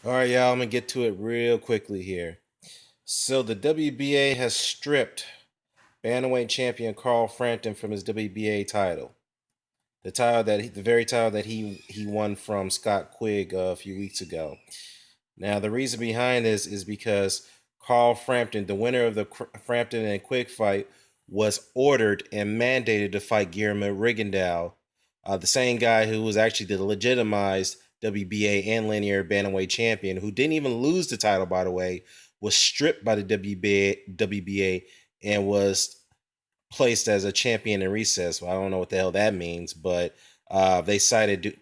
All right, y'all, I'm going to get to it real quickly here. So, the WBA has stripped Bantamweight champion Carl Frampton from his WBA title. The very title that he won from Scott Quigg a few weeks ago. Now, the reason behind this is because Carl Frampton, the winner of the Frampton and Quigg fight, was ordered and mandated to fight Guillermo Rigondeaux, the same guy who was actually the legitimized WBA and linear bantamweight champion, who didn't even lose the title, by the way, was stripped by the WBA and was placed as a champion in recess. Well, I don't know what the hell that means, but they cited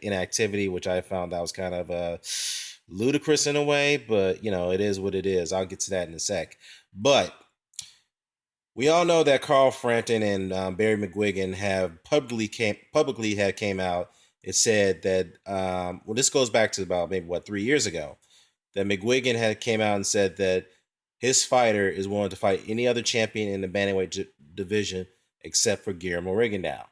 inactivity, which I found that was kind of ludicrous in a way. But it is what it is. I'll get to that in a sec. But we all know that Carl Frampton and Barry McGuigan have publicly had came out. It said that this goes back to about maybe 3 years ago, that McGuigan had came out and said that his fighter is willing to fight any other champion in the bantamweight division except for Guillermo Rigondeaux.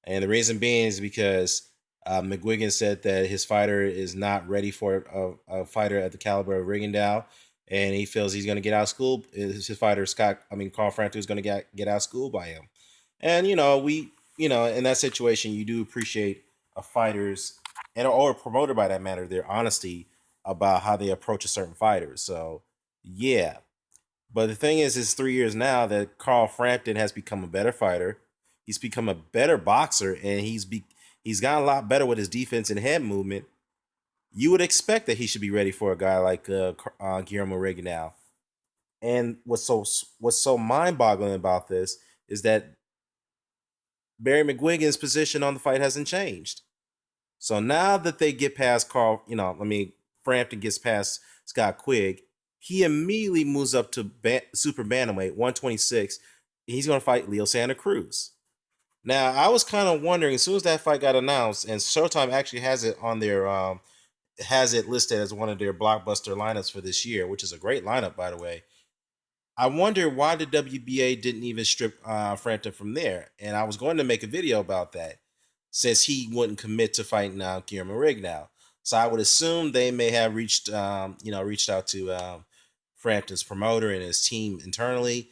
And the reason being is because McGuigan said that his fighter is not ready for a fighter at the caliber of Rigondeaux, and he feels he's going to get out schooled. His fighter Carl Frampton is going to get out schooled by him. And in that situation, you do appreciate a fighter's or a promoter, by that matter, their honesty about how they approach a certain fighter. So yeah, but the thing is, it's 3 years now that Carl Frampton has become a better fighter. He's become a better boxer, and he's gotten a lot better with his defense and head movement. You would expect that he should be ready for a guy like Guillermo Rigondeaux. And what's so mind-boggling about this is that Barry McGuigan's position on the fight hasn't changed. So now that they get past Frampton gets past Scott Quigg, he immediately moves up to super bantamweight 126. He's going to fight Leo Santa Cruz. Now, I was kind of wondering, as soon as that fight got announced, and Showtime actually has it on their has it listed as one of their blockbuster lineups for this year, which is a great lineup, by the way. I wonder why the WBA didn't even strip Frampton from there, and I was going to make a video about that, since he wouldn't commit to fighting Guillermo Rigondeaux. So I would assume they may have reached out to Frampton's promoter and his team internally.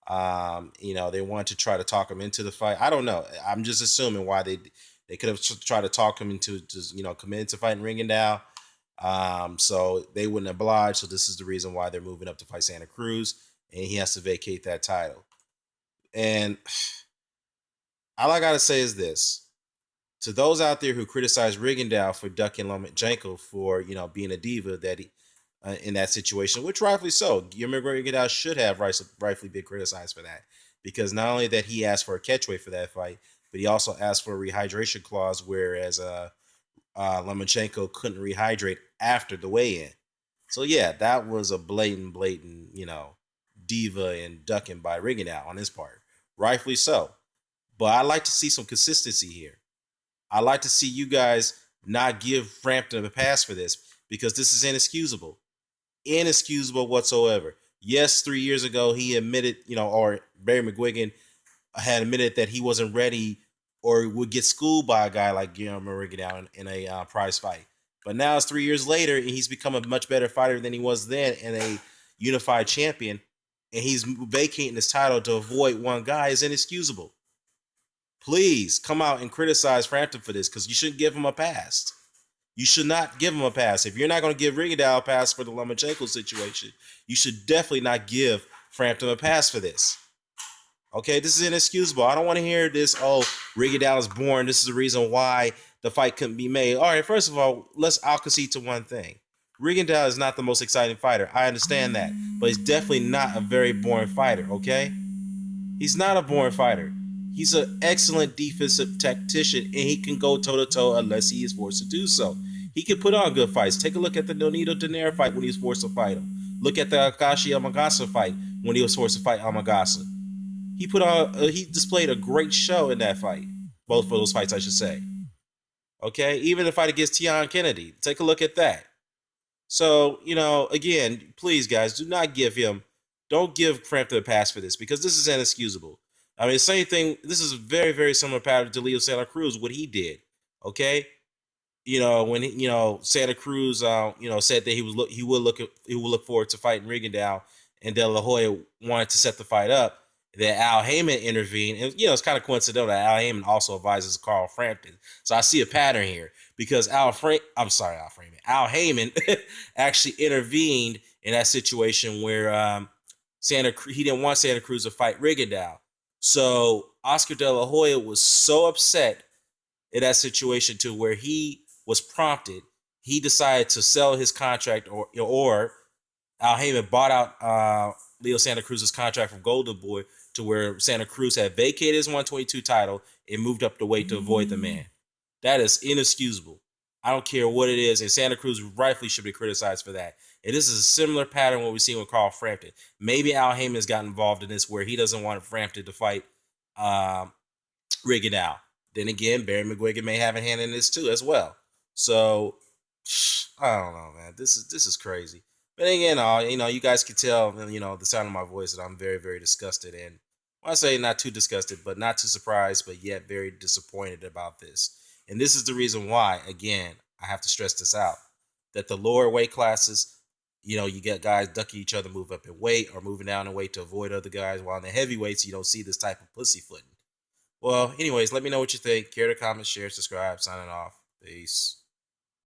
They want to try to talk him into the fight. I don't know. I'm just assuming why they could have tried to talk him into just committing to fighting Rigondeaux. So they wouldn't oblige. So this is the reason why they're moving up to fight Santa Cruz, and he has to vacate that title. And all I gotta say is this: to those out there who criticize Rigondeaux for ducking Lomachenko for being a diva that he in that situation, which rightfully so, Guillermo Rigondeaux should have rightfully been criticized for that, because not only that he asked for a catchweight for that fight, but he also asked for a rehydration clause, whereas Lomachenko couldn't rehydrate after the weigh-in. So yeah, that was a blatant, diva and ducking by Rigondeaux on his part, rightfully so. But I like to see some consistency here. I like to see you guys not give Frampton a pass for this, because this is inexcusable. Inexcusable whatsoever. Yes, 3 years ago he admitted, or Barry McGuigan had admitted that he wasn't ready or would get schooled by a guy like Guillermo Rigondeaux in a prize fight. But now it's 3 years later, and he's become a much better fighter than he was then, and a unified champion, and he's vacating his title to avoid one guy is inexcusable. Please come out and criticize Frampton for this, because you shouldn't give him a pass. You should not give him a pass. If you're not going to give Rigondeaux a pass for the Lomachenko situation, you should definitely not give Frampton a pass for this. Okay, this is inexcusable. I don't want to hear this, oh, Rigondeaux is born. This is the reason why the fight couldn't be made. All right, first of all, I'll concede to one thing. Rigondeaux is not the most exciting fighter. I understand that. But he's definitely not a very boring fighter, okay? He's not a boring fighter. He's an excellent defensive tactician, and he can go toe-to-toe unless he is forced to do so. He can put on good fights. Take a look at the Nonito Donaire fight when he was forced to fight him. Look at the Akashi Yamagasa fight when he was forced to fight Yamagasa. He displayed a great show in that fight. Both of those fights, I should say. Okay? Even the fight against Tian Kennedy. Take a look at that. So, again, please, guys, don't give Frampton a pass for this, because this is inexcusable. I mean, same thing. This is very, very similar pattern to Leo Santa Cruz, what he did. Okay? when Santa Cruz, said that he would look forward to fighting Rigondeaux, and De La Hoya wanted to set the fight up. That Al Heyman intervened, and it's kind of coincidental that Al Heyman also advises Carl Frampton. So I see a pattern here because Al Heyman actually intervened in that situation where he didn't want Santa Cruz to fight Rigondeaux. So Oscar De La Hoya was so upset in that situation to where he was prompted. He decided to sell his contract, or Al Heyman bought out Leo Santa Cruz's contract from Golden Boy, to where Santa Cruz had vacated his 122 title and moved up the weight to avoid the man. That is inexcusable. I don't care what it is, and Santa Cruz rightfully should be criticized for that. And this is a similar pattern what we've seen with Carl Frampton. Maybe Al Heyman's got involved in this where he doesn't want Frampton to fight Rigondeaux. Then again, Barry McGuigan may have a hand in this too as well. So I don't know, man. This is crazy. But again, you guys can tell, the sound of my voice, that I'm very, very disgusted. And when I say not too disgusted, but not too surprised, but yet very disappointed about this. And this is the reason why, again, I have to stress this out, that the lower weight classes, you get guys ducking each other, move up in weight or moving down in weight to avoid other guys, while in the heavyweights, you don't see this type of pussyfooting. Well, anyways, let me know what you think. Care to comment, share, subscribe. Signing off. Peace.